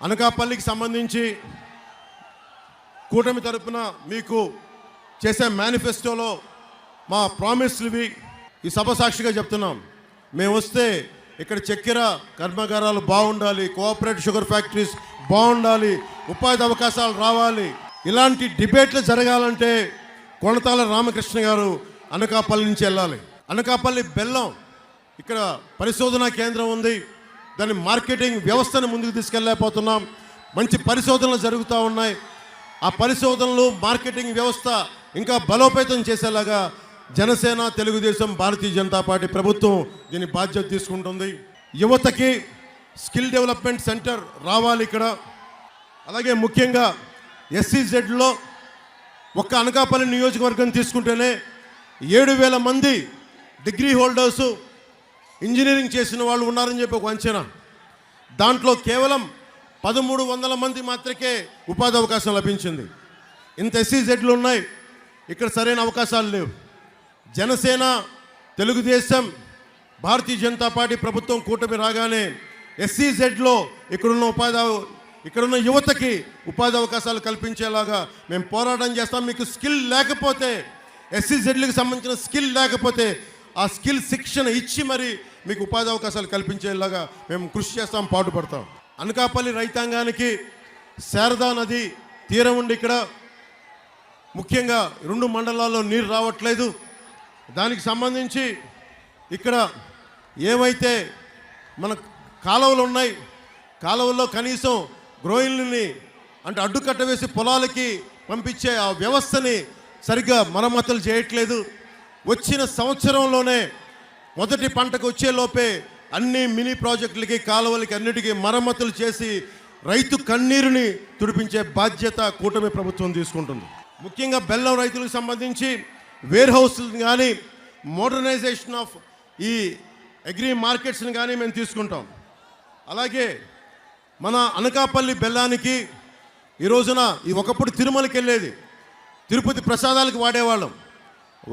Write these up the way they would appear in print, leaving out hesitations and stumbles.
అనకాపల్లికి సంబంధించి కూటమి తరపున మీకు చేసే మేనిఫెస్టోలో మా ప్రామిస్లువి ఈ సభ సాక్షిగా చెప్తున్నాం. మేము వస్తే ఇక్కడ చక్కెర కర్మాగారాలు బాగుండాలి, కోఆపరేటివ్ షుగర్ ఫ్యాక్టరీస్ బాగుండాలి, ఉపాధి అవకాశాలు రావాలి. ఇలాంటి డిబేట్లు జరగాలంటే కొణతాల రామకృష్ణ గారు అనకాపల్లి నుంచి వెళ్ళాలి. అనకాపల్లి బెల్లం ఇక్కడ పరిశోధనా కేంద్రం ఉంది. దాని మార్కెటింగ్ వ్యవస్థను ముందుకు తీసుకెళ్ళలేకపోతున్నాం. మంచి పరిశోధనలు జరుగుతూ ఉన్నాయి. ఆ పరిశోధనలు మార్కెటింగ్ వ్యవస్థ ఇంకా బలోపేతం చేసేలాగా జనసేన, తెలుగుదేశం, భారతీయ జనతా పార్టీ ప్రభుత్వం దీని బాధ్యత తీసుకుంటుంది. యువతకి స్కిల్ డెవలప్మెంట్ సెంటర్ రావాలి ఇక్కడ. అలాగే ముఖ్యంగా SEZలో ఒక్క అనకాపల్లి నియోజకవర్గం తీసుకుంటేనే 7,000 మంది డిగ్రీ హోల్డర్సు, ఇంజనీరింగ్ చేసిన వాళ్ళు ఉన్నారని చెప్పి ఒక అంచనా. దాంట్లో కేవలం 1,300 మంది మాత్రమే ఉపాధి అవకాశం లభించింది. ఇంత SEZలు ఉన్నాయి, ఇక్కడ సరైన అవకాశాలు లేవు. జనసేన, తెలుగుదేశం, భారతీయ జనతా పార్టీ ప్రభుత్వం కూటమి రాగానే SEZలో ఇక్కడున్న యువతకి ఉపాధి అవకాశాలు కల్పించేలాగా మేము పోరాటం చేస్తాం. మీకు స్కిల్ లేకపోతే, SEZలకు సంబంధించిన స్కిల్ లేకపోతే ఆ స్కిల్ శిక్షణ ఇచ్చి మరి మీకు ఉపాధి అవకాశాలు కల్పించేలాగా మేము కృషి చేస్తాం, పాటుపడతాం. అనకాపల్లి రైతాంగానికి శారదా నది తీరం ఉండి ఇక్కడ ముఖ్యంగా 2 మండలాల్లో నీరు రావట్లేదు. దానికి సంబంధించి ఇక్కడ ఏమైతే మన కాలువలు ఉన్నాయి, కాలువల్లో కనీసం గ్రోయిల్ని అంటే అడ్డుకట్ట వేసి పొలాలకి పంపించే ఆ వ్యవస్థని సరిగ్గా మరమ్మతులు చేయట్లేదు. వచ్చిన సంవత్సరంలోనే మొదటి పంటకు వచ్చేలోపే అన్ని మినీ ప్రాజెక్టులకి, కాలువలకి అన్నిటికీ మరమ్మతులు చేసి రైతు కన్నీరుని తుడిపించే బాధ్యత కూటమి ప్రభుత్వం తీసుకుంటుంది. ముఖ్యంగా బెల్లం రైతులకు సంబంధించి వేర్ హౌస్ని కానీ, మోడర్నైజేషన్ ఆఫ్ ఈ అగ్రి మార్కెట్స్ని కానీ మేము తీసుకుంటాం. అలాగే మన అనకాపల్లి బెల్లానికి ఈ రోజున ఒకప్పుడు తిరుమలకి వెళ్ళేది, తిరుపతి ప్రసాదాలకు వాడేవాళ్ళం.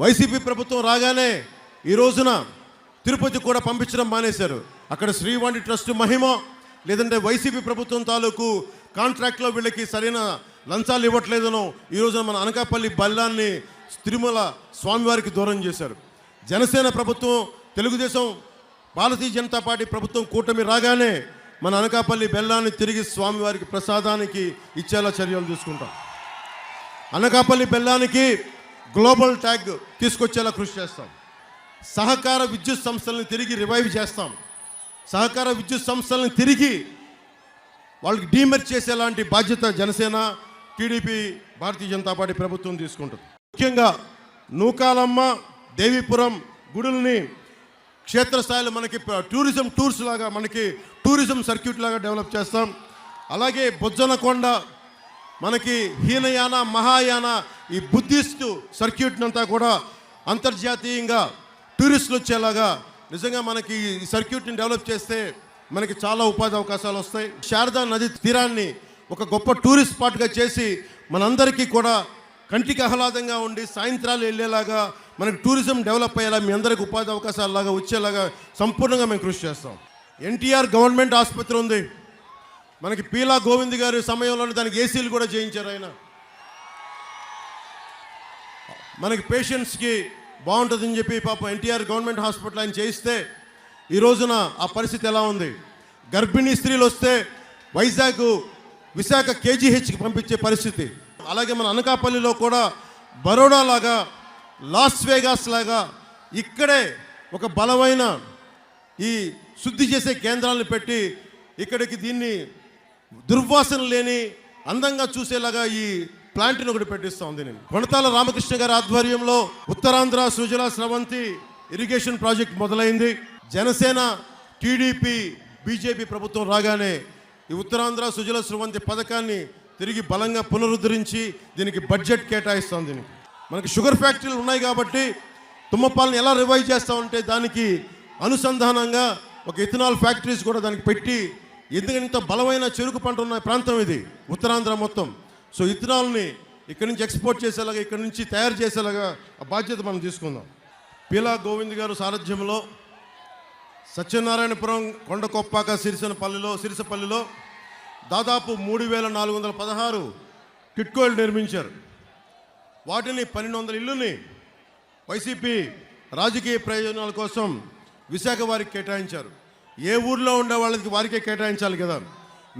వైసీపీ ప్రభుత్వం రాగానే ఈ రోజున తిరుపతి కూడా పంపించడం మానేశారు. అక్కడ శ్రీవాణి ట్రస్ట్ మహిమో లేదంటే వైసీపీ ప్రభుత్వం తాలూకు కాంట్రాక్ట్లో వీళ్ళకి సరైన లంచాలు ఇవ్వట్లేదనో ఈ రోజున మన అనకాపల్లి బెల్లాన్ని తిరుమల స్వామివారికి దూరం చేశారు. జనసేన ప్రభుత్వం, తెలుగుదేశం, భారతీయ జనతా పార్టీ ప్రభుత్వం కూటమి రాగానే మన అనకాపల్లి బెల్లాన్ని తిరిగి స్వామివారికి ప్రసాదానికి ఇచ్చేలా చర్యలు తీసుకుంటాం. అనకాపల్లి బెల్లానికి గ్లోబల్ ట్యాగ్ తీసుకొచ్చేలా కృషి చేస్తాం. సహకార విద్యుత్ సంస్థలను తిరిగి రివైవ్ చేస్తాం. సహకార విద్యుత్ సంస్థలను తిరిగి వాళ్ళకి డీమెర్జ్ చేసేలాంటి బాధ్యత జనసేన, టీడీపీ, భారతీయ జనతా పార్టీ ప్రభుత్వం తీసుకుంటుంది. ముఖ్యంగా నూకాలమ్మ, దేవీపురం గుడుల్ని క్షేత్రస్థాయిలో మనకి టూరిజం టూర్స్ లాగా, మనకి టూరిజం సర్క్యూట్ లాగా డెవలప్ చేస్తాం. అలాగే బొజ్జనకొండ మనకి హీనయాన, మహాయాన ఈ బుద్ధిస్టు సర్క్యూట్నంతా కూడా అంతర్జాతీయంగా టూరిస్టులు వచ్చేలాగా నిజంగా మనకి ఈ సర్క్యూట్ని డెవలప్ చేస్తే మనకి చాలా ఉపాధి అవకాశాలు వస్తాయి. శారదా నది తీరాన్ని ఒక గొప్ప టూరిస్ట్ స్పాట్గా చేసి మనందరికీ కూడా కంటికి ఆహ్లాదంగా ఉండి సాయంత్రాలు వెళ్ళేలాగా మనకి టూరిజం డెవలప్ అయ్యేలా, మీ అందరికి ఉపాధి అవకాశాలలాగా వచ్చేలాగా సంపూర్ణంగా మేము కృషి చేస్తాం. NTR గవర్నమెంట్ ఆసుపత్రి ఉంది మనకి. పీలా గోవింద్ గారి సమయంలోనే దానికి ఏసీలు కూడా చేయించారు ఆయన. మనకి పేషెంట్స్కి బాగుంటుందని చెప్పి పాపం NTR గవర్నమెంట్ హాస్పిటల్ ఆయన చేయిస్తే ఈ రోజున ఆ పరిస్థితి ఎలా ఉంది? గర్భిణీ స్త్రీలు వస్తే వైజాగ్, విశాఖ KGHకి పంపించే పరిస్థితి. అలాగే మన అనకాపల్లిలో కూడా బరోడా లాగా, లాస్ వేగాస్ లాగా ఇక్కడే ఒక బలమైన ఈ శుద్ధి చేసే కేంద్రాలను పెట్టి ఇక్కడికి దీన్ని దుర్వాసన లేని అందంగా చూసేలాగా ఈ ప్లాంట్ని ఒకటి పెట్టిస్తాం. దీనిని కొణతాల రామకృష్ణ గారి ఆధ్వర్యంలో ఉత్తరాంధ్ర సుజల స్రవంతి ఇరిగేషన్ ప్రాజెక్ట్ మొదలైంది. జనసేన, టీడీపీ, బీజేపీ ప్రభుత్వం రాగానే ఈ ఉత్తరాంధ్ర సుజల స్రవంతి పథకాన్ని తిరిగి బలంగా పునరుద్ధరించి దీనికి బడ్జెట్ కేటాయిస్తాం. దీనికి మనకి షుగర్ ఫ్యాక్టరీలు ఉన్నాయి కాబట్టి తుమ్మపాలను ఎలా రివైవ్ చేస్తామంటే దానికి అనుసంధానంగా ఒక ఇథనాల్ ఫ్యాక్టరీస్ కూడా దానికి పెట్టి, ఎందుకంటే ఇంత బలమైన చెరుకు పంట ఉన్న ప్రాంతం ఇది ఉత్తరాంధ్ర మొత్తం. సో ఇథనాల్ని ఇక్కడి నుంచి ఎక్స్పోర్ట్ చేసేలాగా, ఇక్కడి నుంచి తయారు చేసేలాగా ఆ బాధ్యత మనం తీసుకుందాం. పీలా గోవింద్ గారు సారథ్యంలో సత్యనారాయణపురం, కొండకొప్పాక, సిరిసపల్లిలో దాదాపు 3,416 టిట్కోలు నిర్మించారు. వాటిని 1,200 ఇళ్ళని వైసీపీ రాజకీయ ప్రయోజనాల కోసం విశాఖ వారికి కేటాయించారు. ఏ ఊర్లో ఉండే వాళ్ళకి వారికే కేటాయించాలి కదా.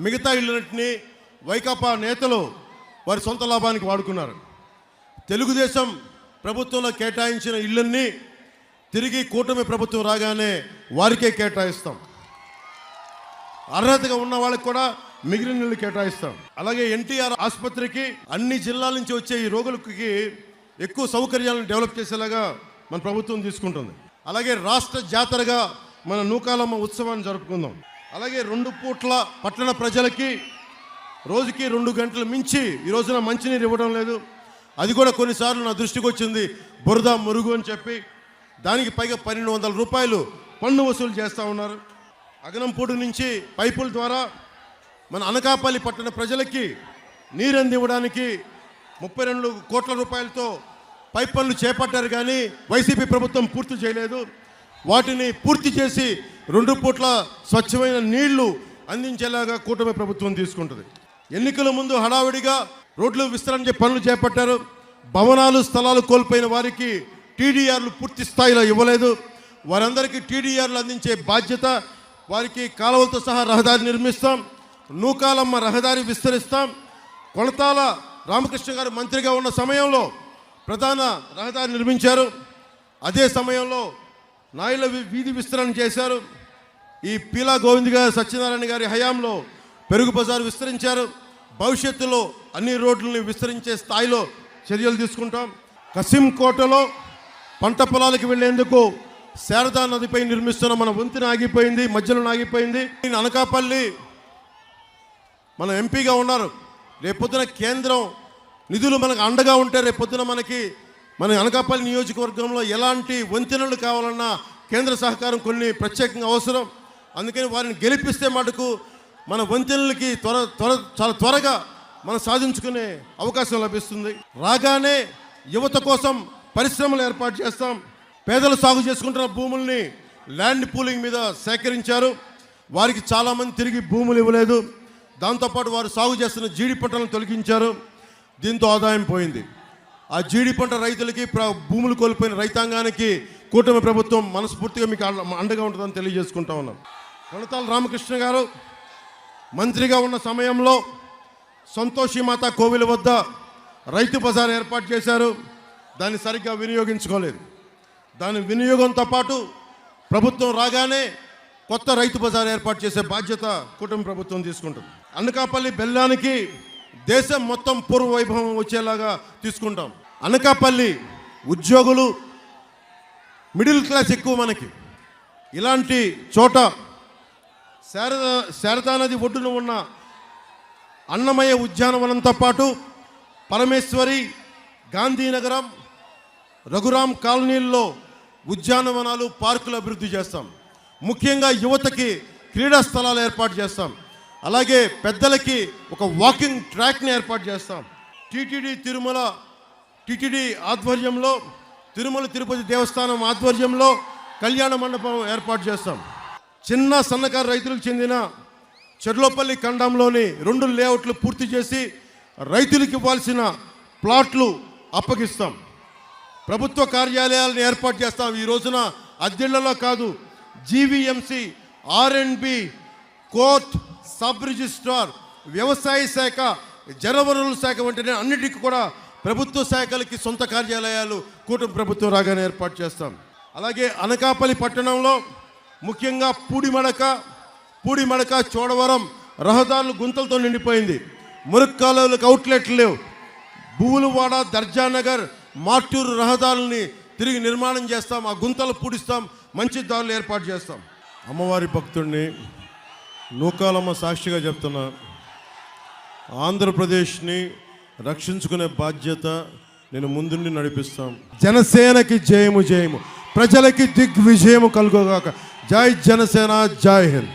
మిగతా ఇళ్ళన్నింటినీ వైకాపా నేతలు వారి సొంత లాభానికి వాడుకున్నారు. తెలుగుదేశం ప్రభుత్వంలో కేటాయించిన ఇళ్ళన్నీ తిరిగి కూటమి ప్రభుత్వం రాగానే వారికే కేటాయిస్తాం. అర్హతగా ఉన్న వాళ్ళకి కూడా మిగిలిన ఇళ్ళు కేటాయిస్తాం. అలాగే ఎన్టీఆర్ ఆసుపత్రికి అన్ని జిల్లాల నుంచి వచ్చే ఈ రోగులకి ఎక్కువ సౌకర్యాలను డెవలప్ చేసేలాగా మన ప్రభుత్వం తీసుకుంటుంది. అలాగే రాష్ట్ర జాతరగా మన నూకాలమ్మ ఉత్సవాన్ని జరుపుకుందాం. అలాగే 2 పూట్ల పట్టణ ప్రజలకి రోజుకి 2 గంటలు మించి ఈ రోజున మంచినీరు ఇవ్వడం లేదు. అది కూడా కొన్నిసార్లు నా దృష్టికి వచ్చింది, బురద మురుగు అని చెప్పి దానికి పైగా 1,200 రూపాయలు పన్ను వసూలు చేస్తూ ఉన్నారు. అగనంపూడి నుంచి పైపుల ద్వారా మన అనకాపల్లి పట్టణ ప్రజలకి నీరు అందివ్వడానికి 32 కోట్ల రూపాయలతో పైప్ పనులు చేపట్టారు, కానీ వైసీపీ ప్రభుత్వం పూర్తి చేయలేదు. వాటిని పూర్తి చేసి 2 పూట్ల స్వచ్ఛమైన నీళ్లు అందించేలాగా కూటమి ప్రభుత్వం తీసుకుంటుంది. ఎన్నికల ముందు హడావిడిగా రోడ్లు విస్తరణ పనులు చేపట్టారు. భవనాలు స్థలాలు కోల్పోయిన వారికి టీడీఆర్లు పూర్తి స్థాయిలో ఇవ్వలేదు. వారందరికీ టీడీఆర్లు అందించే బాధ్యత, వారికి కాలువలతో సహా రహదారి నిర్మిస్తాం. నూకాలమ్మ రహదారి విస్తరిస్తాం. కొణతాల రామకృష్ణ గారు మంత్రిగా ఉన్న సమయంలో ప్రధాన రహదారి నిర్మించారు. అదే సమయంలో నాయుల వీధి విస్తరణ చేశారు. ఈ పీలా గోవింద్ గారు సత్యనారాయణ గారి హయాంలో పెరుగు బజారు విస్తరించారు. భవిష్యత్తులో అన్ని రోడ్లని విస్తరించే స్థాయిలో చర్యలు తీసుకుంటాం. కసింకోటలో పంట పొలాలకు వెళ్లేందుకు శారదా నదిపై నిర్మిస్తున్న మన వంతెన ఆగిపోయింది, మధ్యలో ఆగిపోయింది. అనకాపల్లి మన ఎంపీగా ఉన్నారు. రేపొద్దున కేంద్రం నిధులు మనకు అండగా ఉంటే రేపొద్దున మన అనకాపల్లి నియోజకవర్గంలో ఎలాంటి వంతెనలు కావాలన్నా కేంద్ర సహకారం కొన్ని ప్రత్యేకంగా అవసరం. అందుకని వారిని గెలిపిస్తే మటుకు మన వంతెనలకి చాలా త్వరగా మనం సాధించుకునే అవకాశం లభిస్తుంది. రాగానే యువత కోసం పరిశ్రమలు ఏర్పాటు చేస్తాం. పేదలు సాగు చేసుకుంటున్న భూముల్ని ల్యాండ్ పూలింగ్ మీద సేకరించారు. వారికి చాలామంది తిరిగి భూములు ఇవ్వలేదు. దాంతోపాటు వారు సాగు చేస్తున్న జీడి పంటలను తొలగించారు. దీంతో ఆదాయం పోయింది. ఆ జీడి పంట రైతులకి, భూములు కోల్పోయిన రైతాంగానికి కూటమి ప్రభుత్వం మనస్ఫూర్తిగా మీకు అండగా ఉంటుందని తెలియజేసుకుంటా ఉన్నాం. కొణతాల రామకృష్ణ గారు మంత్రిగా ఉన్న సమయంలో సంతోషిమాత కోవిల వద్ద రైతు బజార్ ఏర్పాటు చేశారు. దాన్ని సరిగ్గా వినియోగించుకోలేదు. దాని వినియోగంతో పాటు ప్రభుత్వం రాగానే కొత్త రైతు బజార్ ఏర్పాటు చేసే బాధ్యత కూటమి ప్రభుత్వం తీసుకుంటుంది. అనకాపల్లి బెల్లానికి దేశం మొత్తం పూర్వ వైభవం వచ్చేలాగా తీసుకుంటాం. అనకాపల్లి ఉద్యోగులు, మిడిల్ క్లాస్ ఎక్కువ మనకి. ఇలాంటి చోట శారదా నది ఒడ్డున ఉన్న అన్నమయ్య ఉద్యానవనంతో పాటు పరమేశ్వరి, గాంధీనగరం, రఘురాం కాలనీల్లో ఉద్యానవనాలు, పార్కులు అభివృద్ధి చేస్తాం. ముఖ్యంగా యువతకి క్రీడా స్థలాలు ఏర్పాటు చేస్తాం. అలాగే పెద్దలకి ఒక వాకింగ్ ట్రాక్ని ఏర్పాటు చేస్తాం. టీటీడీ ఆధ్వర్యంలో, తిరుమల తిరుపతి దేవస్థానం ఆధ్వర్యంలో కళ్యాణ మండపం ఏర్పాటు చేస్తాం. చిన్న సన్నకారు రైతులకు చెందిన చెర్లోపల్లి ఖండంలోని 2 లేఅవుట్లు పూర్తి చేసి రైతులకు ఇవ్వాల్సిన ప్లాట్లు అప్పగిస్తాం. ప్రభుత్వ కార్యాలయాలను ఏర్పాటు చేస్తాం. ఈ రోజున అద్దెళ్లలో కాదు, జీవీఎంసీ, ఆర్ఎండ్బి, కోర్ట్, సబ్ రిజిస్ట్రార్, వ్యవసాయ శాఖ, జలవనరుల శాఖ వంటి అన్నిటికీ కూడా ప్రభుత్వ శాఖలకి సొంత కార్యాలయాలు కూటమి ప్రభుత్వం రాగానే ఏర్పాటు చేస్తాం. అలాగే అనకాపల్లి పట్టణంలో ముఖ్యంగా పూడిమడక, చోడవరం రహదారులు గుంతలతో నిండిపోయింది. మురుక్కాలువలకు అవుట్లెట్లు లేవు. భూములవాడ, దర్జానగర్, మార్టూరు రహదారులని తిరిగి నిర్మాణం చేస్తాం. ఆ గుంతలు పూడిస్తాం. మంచి దారులు ఏర్పాటు చేస్తాం. అమ్మవారి భక్తుడిని నూకాలమ్మ సాక్షిగా చెప్తున్నా, ఆంధ్రప్రదేశ్ని రక్షించుకునే బాధ్యత నేను ముందుండి నడిపిస్తాం. జనసేనకి జయము జయము, ప్రజలకి దిగ్విజయము కలుగుగాక. జై జనసేన, జై హింద్.